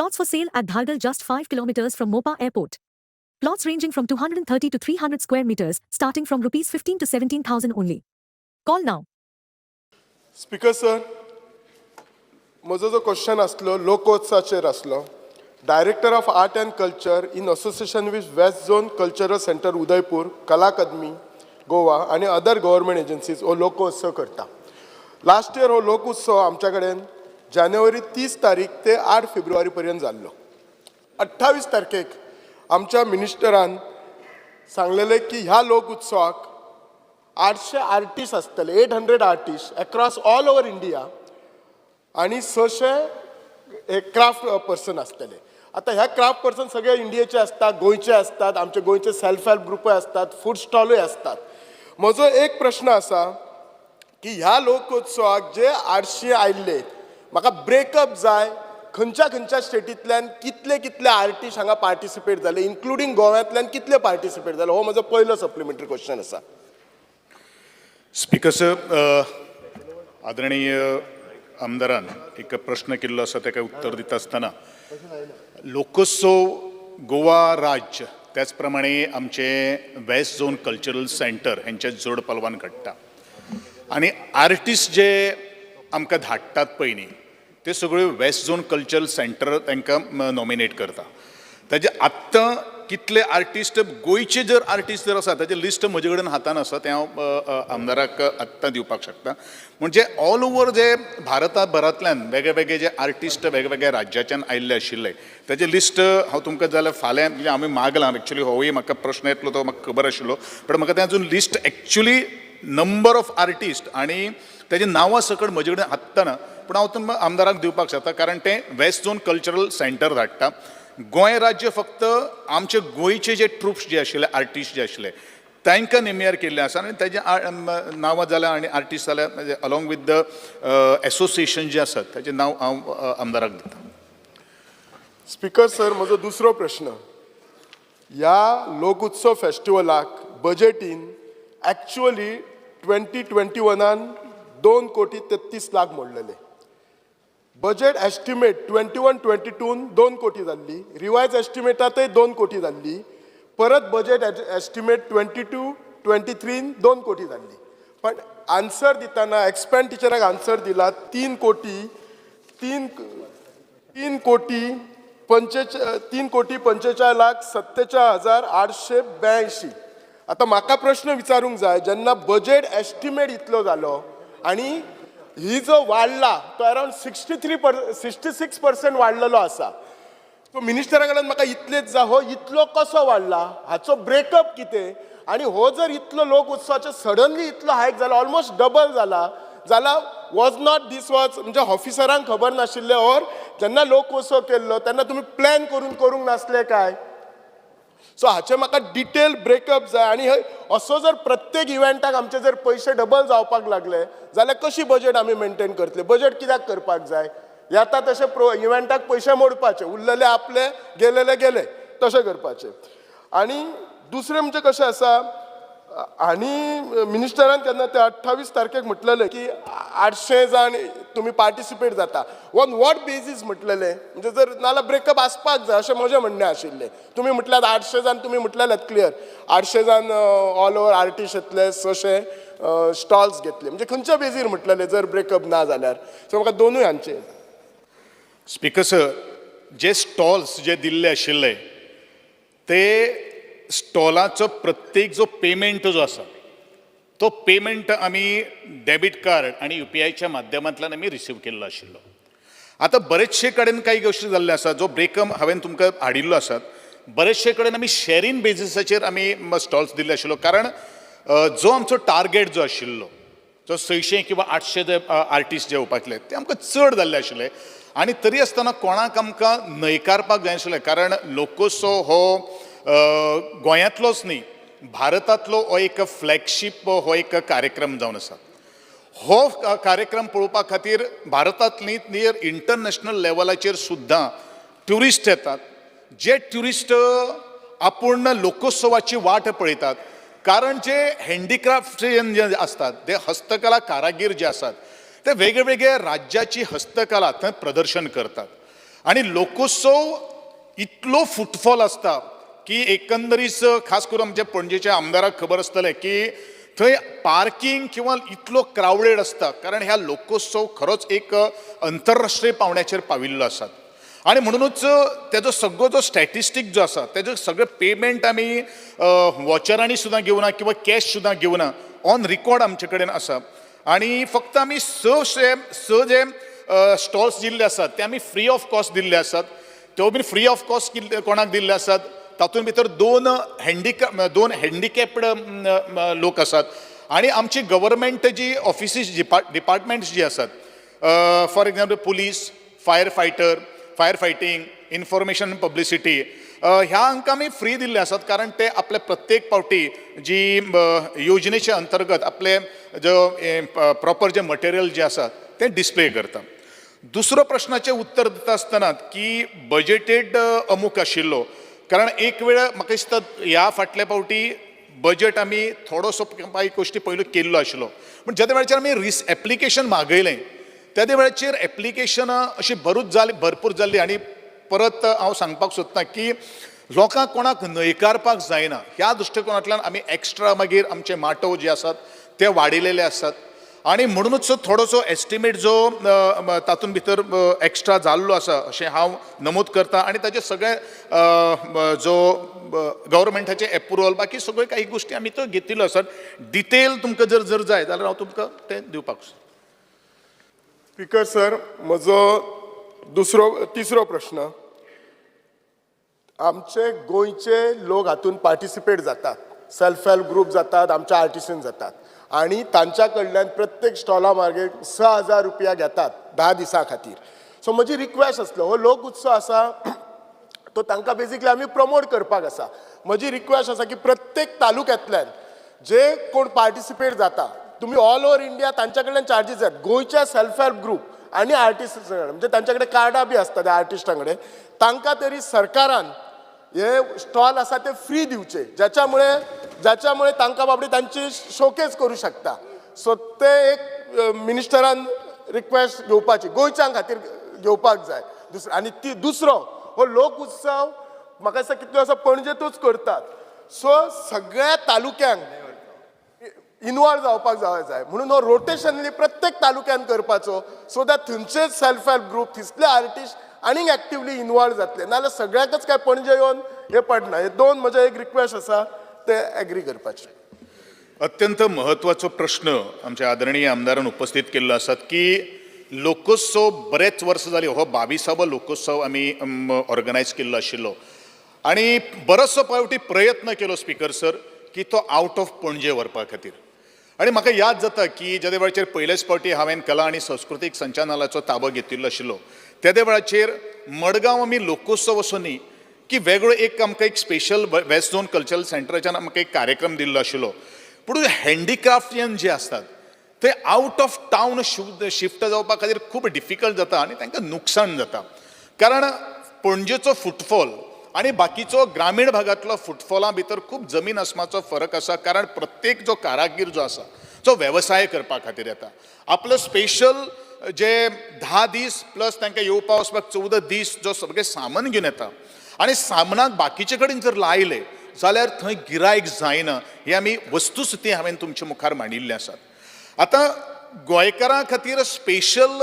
Plots for sale at Dhargal, just 5 kilometers from Mopa Airport. Plots ranging from 230 to 300 square meters, starting from rupees 15 to 17,000 only. Call now. Speaker sir, म्हजो जो question आसलो लोकोत्सवाचेर आसलो. Director of art end culture in association with waste zone cultural centre Udaipur, कला अकादमी गोवा आनी other government agencies हो लोकोत्सव करता. Last year हो लोकोत्सव आमच्या कडेन जानेवारी 30 तारीख ते 8 फेब्रुवारी पर्यंत जाल्लो. 28 तारखेक आमच्या मिनिस्टरान सांगलेले की ह्या लोकोत्सवाक 800 आर्टिस्ट आसतले, 800 artist across all over India आणि 600 क्राफ्ट पर्सन आसतले. आता ह्या क्राफ्ट पर्सन सगळे इंडियेचे असतात, गोंयचे असतात, आमचे गोंयचे सेल्फ हेल्प ग्रुपय असतात, फूड स्टॉलय असतात. म्हजो एक प्रश्न असा की ह्या लोकोत्सवाक जे 800 आयिल्ले म्हाका ब्रेकअप जाय, खंयच्या स्टेटींतल्यान कितले कितले आर्टिस्ट हांगा पार्टिसिपेट जाले, इन्क्लुडींग गोव्यातल्यान कितले पार्टिसिपेट जाले, हो म्हजो पयलो सप्लिमेंटरी क्वेश्चन आसा. स्पीकर सर, आदरणीय आमदारान एक प्रश्न केल्लो आसा ताका उत्तर दिता आसतना लोकोत्सव गोवा राज्य त्याच प्रमाणे आमचे वेस्ट झोन कल्चरल सेंटर हेंचे जोड पालवान घडटा आनी आर्टिस्ट जे आमकां धाडटात पळय न्ही ते सगळ्यो वेस्ट झोन कल्चरल सेंटर तांकां नॉमिनेट करता. ताजे आत्तां कितले आर्टिस्ट गोंयचे जर आर्टिस्ट जर आसा ताजे लिस्ट म्हजे कडेन हातान आसा तें हांव आमदाराक आत्तां दिवपाक शकता. म्हणजे ऑल ओवर जे भारतांतल्यान वेगळे वेगळे जे आर्टिस्ट वेगवेगळ्या राज्याच्यान आयिल्ले आशिल्ले ताजे लिस्ट हांव तुमकां जाल्यार फाल्यां म्हणजे आमी मागलां. एक्चुली होय म्हाका प्रश्न येतलो तो म्हाका खबर आशिल्लो, पण म्हाका तें अजून list actually number of artist आनी ताजे नांवां सकट म्हजे कडेन आत्तां ना, पूण हांव तुमकां आमदाराक दिवपाक शकता कारण तें वेस्ट झोन कल्चरल सेंटर धाडटा. गोंय राज्य फक्त आमचे गोंयचे जे ट्रुप्स जे आशिल्ले आर्टिस्ट जे आशिल्ले तांकां नेमियर केल्ले आसा आनी ताजे नांवां जाल्यार आनी आर्टिस्ट जाल्यार अलॉंग विथ द एसोसिएशन जे आसात ताजें नांव हांव आमदाराक दिता. स्पीकर सर, म्हजो दुसरो प्रश्न. ह्या लोकोत्सव फेस्टिवलाक बजेटीन एक्चुअली 2021 2,33,00,000 मोडलेले. बजेट एस्टिमेट 21-22 2 कोटी जाल्ली, रिवायज एस्टिमेटातय 2 कोटी जाल्ली, परत बजेट एस्टिमेट 22-23 2 कोटी जाल्ली. पण आन्सर दिताना एक्सपेंडिचराक आन्सर दिला 3 कोटी 45,47,882. आता म्हाका प्रश्न विचारूंक जाय, जेन्ना बजेट एस्टिमेट इतलो जालो आणि ही जो वाडला तो अराउंड 66% वाडलेलो आसा, तो मिनिस्टरा कडल्यान म्हाका इतलेच जाय हो इतलो कसो वाडला, हाचो ब्रेकअप कितें, आणि हो जर इतलो लोक उत्सवाचो सडनली इतलो हायक जाला, ऑलमोस्ट डबल जाला जाल्यार वॉज नॉट दीस वॉज म्हणजे ऑफिसरांक खबर नाशिल्ले और जेन्ना लोक उत्सव केल्लो तेन्ना तुमी प्लॅन करूंक नासले काय? सो हाचे म्हाका डिटेल ब्रेकअप जाय. आणि असो जर प्रत्येक इव्हेंटाक आमचे जर पैसे डबल जावपाक लागले जाल्यार कशी बजेट आमी मेंटेन करतले? बजेट कित्याक करपाक जाय? येता तशे इव्हेंटाक पैसे मोडपाचे, उरलेले आपले गेले तशें करपाचे. आणि दुसरें म्हणजे कशें आसा, आणि मिनिस्टरान केन्ना ते 28 तारखेक म्हटलेले की 800 जाण तुम्ही पार्टिसिपेट जाता. ऑन वॉट बेजीस म्हटलेले? म्हणजे जर नाल्यार ब्रेकअप आसपाक जाय अशें म्हजें म्हणणें आशिल्लें. तुम्ही म्हटल्यात 800 जाण, तुम्ही म्हटलेलें क्लियर 800 जाण ऑल ओवर आर्टिस्ट येतले, 600 स्टॉल्स घेतले, म्हणजे खंयच्या बेजीर म्हटलेले जर ब्रेकअप ना जाल्यार? सो म्हाका दोनूय हांचे. स्पीकर सर, जे स्टॉल्स जे दिल्ले आशिल्ले ते स्टॉलाचो प्रत्येक जो पेमेंट जो आसा तो पेमेंट आमी डेबिट कार्ड आणि UPIच्या माध्यमांतल्यान आमी रिसीव केल्लो आशिल्लो. आता बरेचशे कडेन काही गोष्टी जाल्ल्यो आसा, जो ब्रेकअप हांवें तुमकां हाडिल्लो आसात, बरेचशे कडेन आमी शेअरिंग बेजिसाचेर आमी स्टॉल्स दिल्ले आशिल्लो. कारण जो आमचो टार्गेट जो आशिल्लो जो 600 किंवा 800 जे आर्टिस्ट जे येवपाकले ते आमकां चड जाल्ले आशिल्ले. आनी तरी आसतना कोणाक आमकां न्हयकारपाक जाय आशिल्लें, कारण लोकोत्सव हो गोंयांतलोच न्ही भारतांतलो हो एक फ्लॅगशीप हो एक कार्यक्रम जावन आसा. हो कार्यक्रम पळोवपा खातीर भारतांत न्ही नियर इंटरनॅशनल लेवलाचेर सुद्दां ट्युरिस्ट येतात. जे ट्युरिस्ट आपूण लोकोत्सवाची वाट पळयतात, कारण जे हँडिक्राफ्ट जे असतात, ते हस्तकला कारागीर जे असतात ते वेगवेगळ्या राज्याची हस्तकला थंय प्रदर्शन करतात. आणि लोकोत्सव इतलो फुटफॉल असता की एकंदरीत खास करून आमच्या पणजेच्या आमदाराक खबर आसतलें की थंय पार्किंग किंवा इतलो क्राउडेड असता कारण ह्या लोकोत्सव खरोच एक आंतरराष्ट्रीय पावंड्याचेर पाविल्लो आसा आणि म्हणूनच तेजो सगळो जो स्टॅटिस्टीक जो आसा तेजो सगळें पेमेंट आमी वॉचरांनी सुद्दां घेवना किंवा कॅश सुद्दां घेवना ऑन रिकॉर्ड आमचे कडेन आसा आणि फक्त आमी स जे स्टॉल्स दिल्ले आसात ते आमी फ्री ऑफ कॉस्ट दिल्ले आसात त्यो बी फ्री ऑफ कॉस्ट कोणाक दिल्ले आसात तातूंत भितर दोन हँडिकॅप्ड लोक आसात आणि आमची गव्हर्मेंट जी ऑफिसीस डिपार्टमेंट्स जी आसात for example police fire fighting information publicity ह्या हांकां आमी फ्री दिल्ले आसात कारण ते आपले प्रत्येक पावटी जी योजनेच्या अंतर्गत आपले जो प्रॉपर जे मटेरियल जे आसा ते डिस्प्ले करता दुसरो प्रश्नाचें उत्तर दिता आसतना की बजेटेड अमूक आशिल्लो कारण एक वेळ म्हाका दिसता ह्या फाटल्या पावटी बजेट आमी थोडोसो काही गोश्टी पयलू केल्लो आशिल्लो पूण ज्या वेळाचेर आमी एप्लिकेशन मागयलें त्या वेळाचेर एप्लिकेशनां अशी भरपूर जाल्ली आनी परत हांव सांगपाक सोदतां की लोकांक कोणाक न्हयकारपाक जायना ह्या दृश्टिकोनांतल्यान आमी एक्स्ट्रा मागीर आमचे माटो जे आसात ते वाडिल्ले आसात आणि म्हणूनच थोडोसो एस्टिमेट जो तातूंत भितर एक्स्ट्रा जाल्लो आसा अशें हांव नमूद करता आणि ताचे सगळे जो गव्हर्मेंटाचे एप्रुवल बाकी सगळ्यो काही गोश्टी आमी तो घेतिल्ल्यो आसात डिटेल तुमकां जर जाय जाल्यार हांव तुमकां ते दिवपाक स्पीकर सर म्हजो तिसरो प्रश्न आमचे गोंयचे लोक हातूंत पार्टिसिपेट जातात सेल्फ हेल्प ग्रुप जातात आमच्या आर्टिसन जातात आणि तांच्या कडल्यान प्रत्येक स्टॉला मागे 6,000 रुपया घेतात 10 दिसां खातीर सो म्हजी रिक्वेस्ट आसलो हो लोक उत्सव आसा तो तांकां बेजिकली आमी प्रमोट करपाक आसा म्हजी रिक्वेस्ट आसा की प्रत्येक तालुक्यांतल्यान जे कोण पार्टिसिपेट जाता तुम्ही ऑल ओव्हर इंडिया तांच्या कडल्यान चार्जीस आहेत गोंयच्या सेल्फ हेल्प ग्रुप आणि आर्टिस्ट म्हणजे तांच्या कडेन कार्डां बी आसता त्या आर्टिस्टां कडेन तांकां तरी सरकारान हे स्टॉल आसा ते फ्री दिवचे ज्याच्यामुळे तांकां बाबडी तांची शोकेस करू शकता सो ते एक मिनिस्टरान रिक्वेस्ट घेवपाची गोंयच्या खातीर घेवपाक जाय आनी दुसरो हो लोक उत्सव म्हाका दिसता कितलो असो पणजेतूच करतात सो सगळ्या तालुक्यांक इनवॉल्व जावपाक जाय म्हणून हो रोटेशनली प्रत्येक तालुक्यान करपाचो सो दॅट थंयचे सेल्फ हेल्प ग्रुप तिसले आर्टिस्ट आनीक एक्टिवली इनवॉल्व जातले नाल्यार सगळ्याकच काय पणजे येवन हे पडना हे दोन म्हजे एक रिक्वेस्ट आसा ते एग्री करपाचे अत्यंत महत्वाचो प्रश्न आमच्या आदरणीय आमदारान उपस्थित केल्लो आसात की लोकोत्सव बरेच वर्स जाली हो 22वा लोकोत्सव आमी ऑर्गनायज केल्लो आशिल्लो आणि बरोचसो पावटी प्रयत्न केलो स्पीकर सर की तो आउट ऑफ पणजे व्हरपा खातीर आणि म्हाका याद जाता की ज्या वेळाचेर पयलेच फावटी हांवें कला आणि सांस्कृतीक संचालनालयाचो ताबो घेतिल्लो आशिल्लो त्या वेळाचेर मडगांव आमी लोकोत्सव असो न्ही की वेगळो एक आमकां एक स्पेशल वेस्ट झोन कल्चरल सेंटराच्यान आमकां एक कार्यक्रम दिल्लो आशिल्लो पूण हँडिक्राफ्टियन जे असतात ते आउट ऑफ टावन शिफ्ट जावपा खातीर खूब डिफिकल्ट जाता आनी तांकां नुकसाण जाता कारण पणजेचो फुटफॉल आणि बाकीचो ग्रामीण भागातलो फुटफॉला भितर खूब जमीन आसमानाचो फरक आसा कारण प्रत्येक जो कारागीर जो आसा जो वेवसाय करपा खातीर येता आपलो स्पेशल जे 10 दीस प्लस तांकां येवपा वचपाक 14 दीस जो सगळें सामान घेवन येता आणि सामनाक बाकीचे कडेन जर लायले जाल्यार थंय गिरायक जायना हे आमी वस्तुस्थिती हांवें तुमच्या मुखार मांडिल्ली आसात आतां गोंयकारां खातीर स्पेशल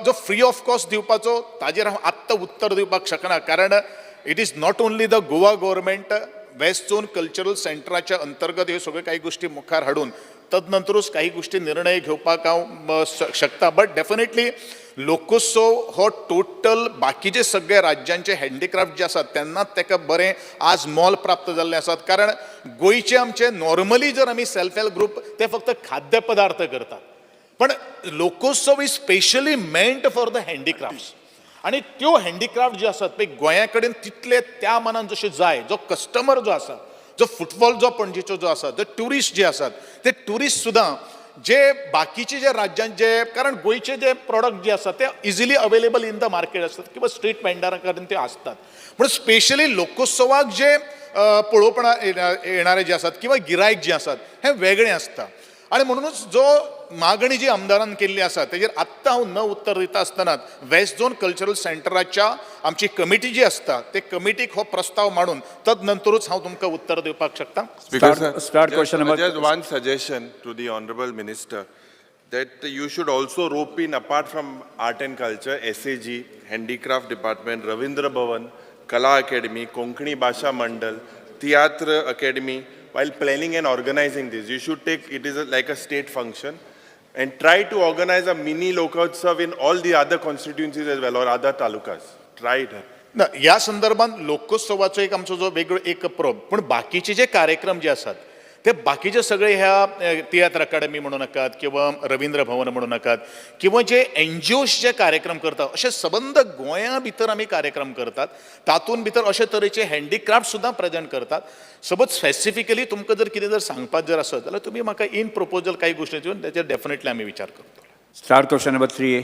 जो फ्री ऑफ कॉस्ट दिवपाचो ताजेर हांव आत्तां उत्तर दिवपाक शकना कारण it is not only the Goa government west zone cultural सेंटराच्या अंतर्गत ह्यो सगळ्यो काही गोष्टी मुखार हाडून तदनंतरूच काही गोष्टी निर्णय घेवपाक हांव शकता बट डेफिनेटली लोकोत्सव हो टोटल बाकीचे सगळे राज्यांचे हँडिक्राफ्ट जे आसात तेन्नाच ताका बरें आज मोल प्राप्त जाल्लें आसात कारण गोंयचे आमचे नॉर्मली जर आमी सेल्फ हेल्प ग्रुप ते फक्त खाद्य पदार्थ करतात पण लोकोत्सव is specially meant for the handicrafts आणि त्यो हँडिक्राफ्ट जे आसात ते गोंया कडेन तितले त्या मनान जशे जाय जो कस्टमर जो आसा जो फुटफॉल जो पणजेचो जो आसा जो ट्युरिस्ट जे आसात ते ट्युरिस्ट सुद्दां जे बाकीचे जे राज्यांत जे कारण गोंयचे जे प्रॉडक्ट जे आसात ते easily available in the market आसतात किंवा स्ट्रीट वेंडरां कडेन ते आसतात पूण स्पेशली लोकोत्सवाक जे पळोवपणा येणारे जे आसात किंवा गिरायक जे आसात हे वेगळे आसता आणि म्हणूनच जो मागणी जी आमदारान केल्ली आसा तेजेर आत्तां सुद्धा हांव न उत्तर दिता आसतनाच वेस्ट झोन कल्चरल सेंटराच्या आमची कमिटी जी आसता ते कमिटीक हो प्रस्ताव मांडून तदनंतरूच हांव तुमकां उत्तर दिवपाक शकता. Speaker, Start question number- Just one suggestion to the Honorable Minister, that you should also rope in, apart from art and culture, SAG, Handicraft Department, Ravindra Bhavan, Kala Academy, Konkani Bhasha Mandal, Theatre Academy. While planning and organizing this, you should take it is like a state function, and try to organize a mini Lokotsav in all the other constituencies as well, or other talukas. Try it. ना ह्या संदर्भात लोकोत्सवाचो एक आमचो जो वेगळो एक पण बाकीचे जे कार्यक्रम जे आसात ते बाकीचे सगळे ह्या तियात्र अकादमी म्हणू नाकात किंवा रवींद्र भवन म्हणू नाकात किंवा जे एनजीओज जे कार्यक्रम करतात असे सबंद गोंया भितर आमी कार्यक्रम करतात तातूंत भितर अशे तरेचे हँडीक्राफ्ट सुद्दां प्रेजेंट करतात. सपोज स्पेसिफिकली तुमकां जर कितें जर सांगपाक जर आसत जाल्यार तुमी म्हाका इन प्रपोजल काही गोश्टी दिवन तेचेर डेफिनेटली आमी विचार करतलो. Start question number 3A.